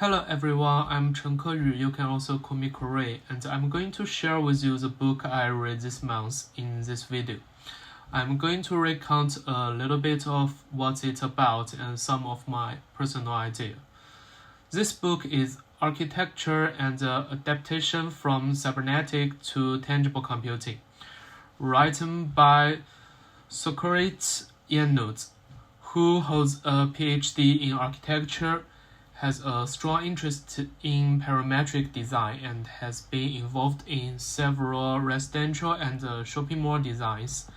Hello everyone, I'm Chen Keyu, you can also call me Corey, and I'm going to share with you the book I read this month in this video. I'm going to recount a little bit of what it's about and some of my personal idea. This book is Architecture and Adaptation from Cybernetics to Tangible Computing, written by Socrates Yanut, who holds a PhD in architecture, has a strong interest in parametric design, and has been involved in several residential and shopping mall designs.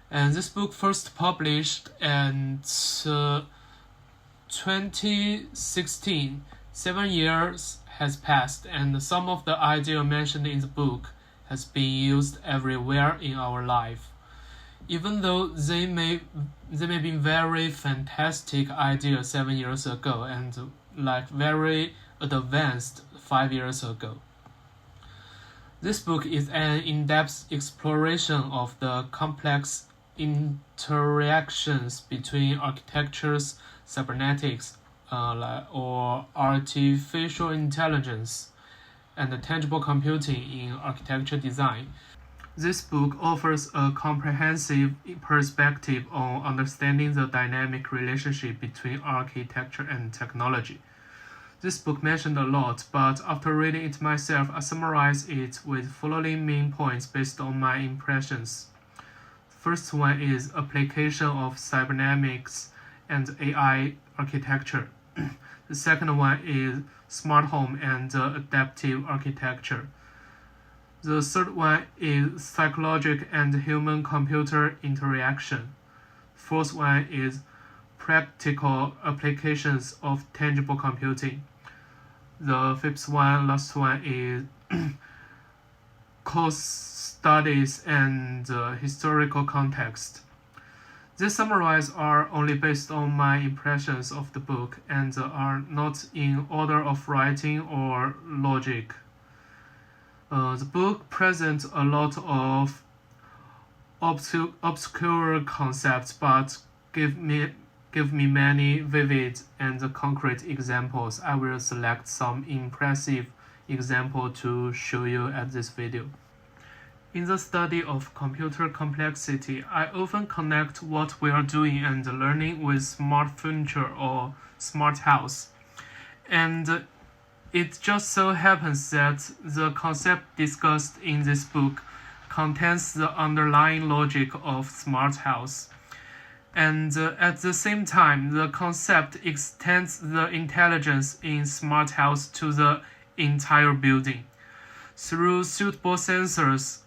And this book first published in 2016. 7 years has passed, and some of the ideas mentioned in the book has been used everywhere in our life. Even though they may be very fantastic ideas 7 years ago and very advanced 5 years ago. This book is an in-depth exploration of the complex interactions between architecture's cybernetics or artificial intelligence and tangible computing in architecture design. This book offers a comprehensive perspective on understanding the dynamic relationship between architecture and technology. This book mentioned a lot, but after reading it myself, I summarize it with following main points based on my impressions. First one is application of cybernetics and AI architecture. The second one is smart home and adaptive architecture. The third one is psychological and human-computer interaction. Fourth one is practical applications of tangible computing. The last one is case studies and historical context. These summaries are only based on my impressions of the book and are not in order of writing or logic. The book presents a lot of obscure concepts, but give me many vivid and concrete examples. I will select some impressive examples to show you at this video. In the study of computer complexity, I often connect what we are doing and learning with smart furniture or smart house. And it just so happens that the concept discussed in this book contains the underlying logic of smart house. And at the same time, the concept extends the intelligence in smart house to the entire building through suitable sensors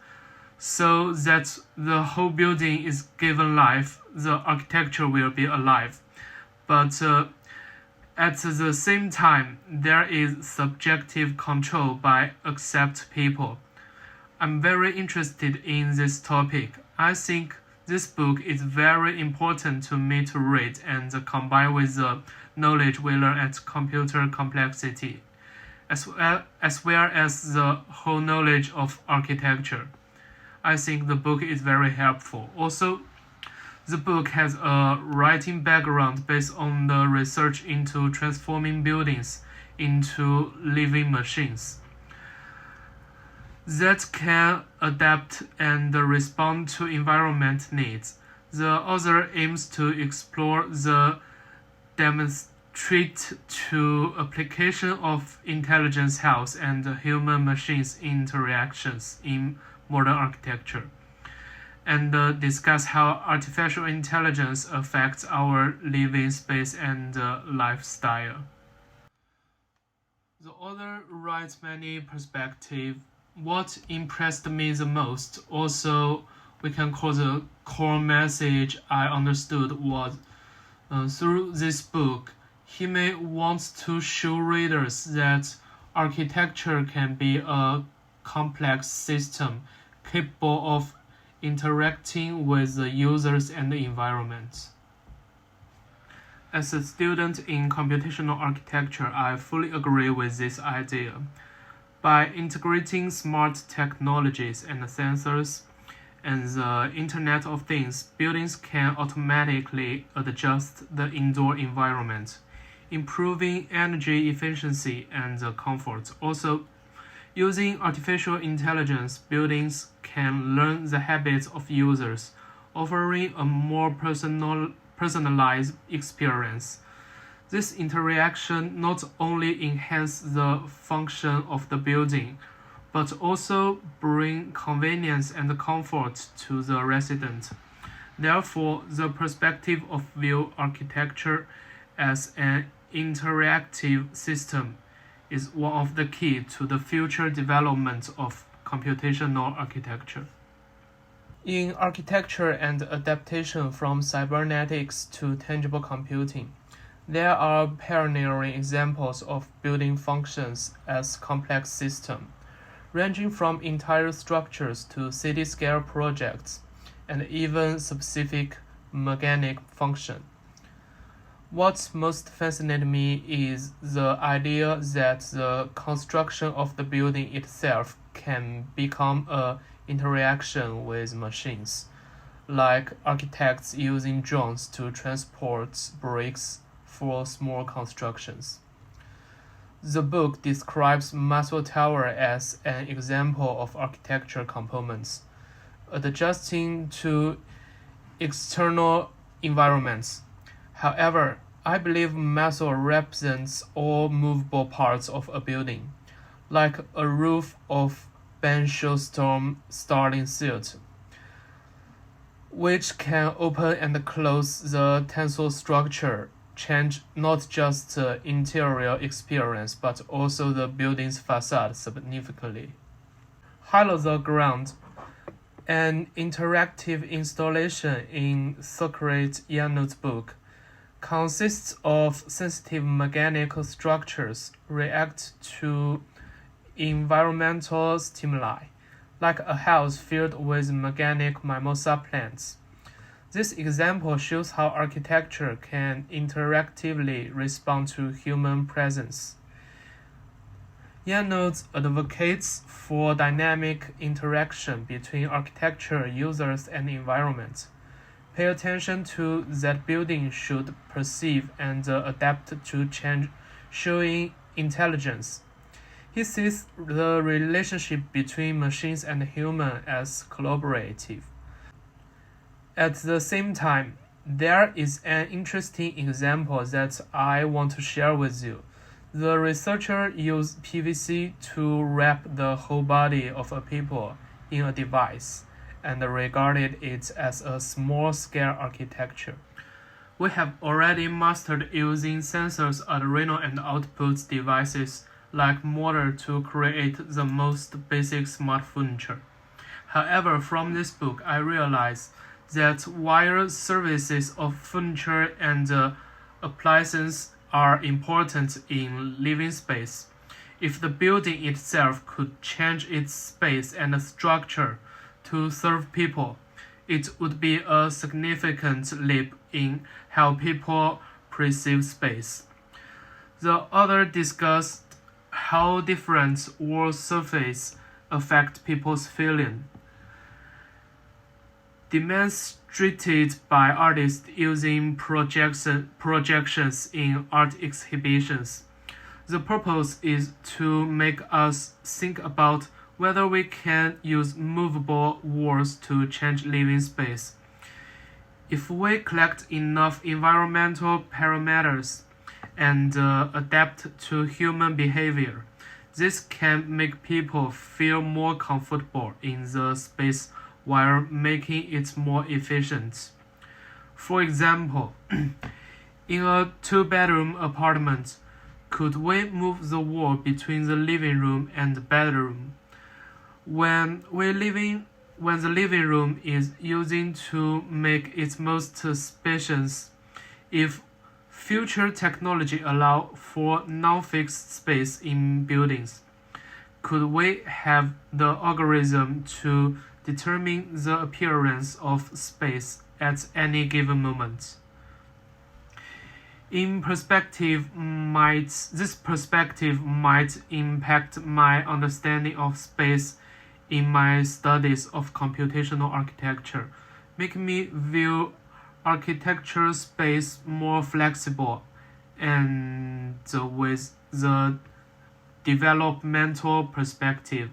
so that the whole building is given life, the architecture will be alive. But at the same time, there is subjective control by accept people. I'm very interested in this topic. I think this book is very important to me to read and combine with the knowledge we learn at computer complexity, as well as the whole knowledge of architecture. I think the book is very helpful. Also, the book has a writing background based on the research into transforming buildings into living machines that can adapt and respond to environment needs. The author aims to explore the demonstrate to application of intelligence health and human machines interactions in modern architecture, and discuss how artificial intelligence affects our living space and lifestyle. The author writes many perspectives. What impressed me the most, also we can call the core message I understood, was through this book, he may want to show readers that architecture can be a complex system capable of interacting with the users and the environment. As a student in computational architecture, I fully agree with this idea. By integrating smart technologies and sensors and the Internet of Things, buildings can automatically adjust the indoor environment, improving energy efficiency and comfort. Also, using artificial intelligence, buildings can learn the habits of users, offering a more personalized experience. This interaction not only enhances the function of the building, but also bring convenience and comfort to the resident. Therefore, the perspective of view architecture as an interactive system is one of the key to the future development of computational architecture. In architecture and adaptation from cybernetics to tangible computing, there are pioneering examples of building functions as complex systems, ranging from entire structures to city-scale projects, and even specific mechanic function. What most fascinates me is the idea that the construction of the building itself can become an interaction with machines, like architects using drones to transport bricks for small constructions. The book describes Maxwell Tower as an example of architecture components, adjusting to external environments. However, I believe Maxwell represents all movable parts of a building, like a roof of bench storm starting silt, which can open and close the tensile structure, change not just the interior experience but also the building's facade significantly. Hollow the Ground, an interactive installation in Socrates Yano's book, consists of sensitive mechanical structures react to environmental stimuli, like a house filled with mechanic mimosa plants. This example shows how architecture can interactively respond to human presence. Yano advocates for dynamic interaction between architecture, users, and environment. Pay attention to that building should perceive and adapt to change, showing intelligence. He sees the relationship between machines and human as collaborative. At the same time, there is an interesting example that I want to share with you. The researcher used PVC to wrap the whole body of a people in a device and regarded it as a small-scale architecture. We have already mastered using sensors, Arduino, and output devices like motor to create the most basic smart furniture. However, from this book, I realized that while services of furniture and appliances are important in living space, if the building itself could change its space and structure to serve people, it would be a significant leap in how people perceive space. The author discussed how different wall surfaces affect people's feeling, demonstrated by artists using projections in art exhibitions. The purpose is to make us think about whether we can use movable walls to change living space. If we collect enough environmental parameters and adapt to human behavior, this can make people feel more comfortable in the space while making it more efficient. For example, in a two-bedroom apartment, could we move the wall between the living room and the bedroom? When the living room is using to make it most spacious, if future technology allow for non-fixed space in buildings, could we have the algorithm to determine the appearance of space at any given moment? This perspective might impact my understanding of space in my studies of computational architecture, making me view architectural space more flexible and with the developmental perspective,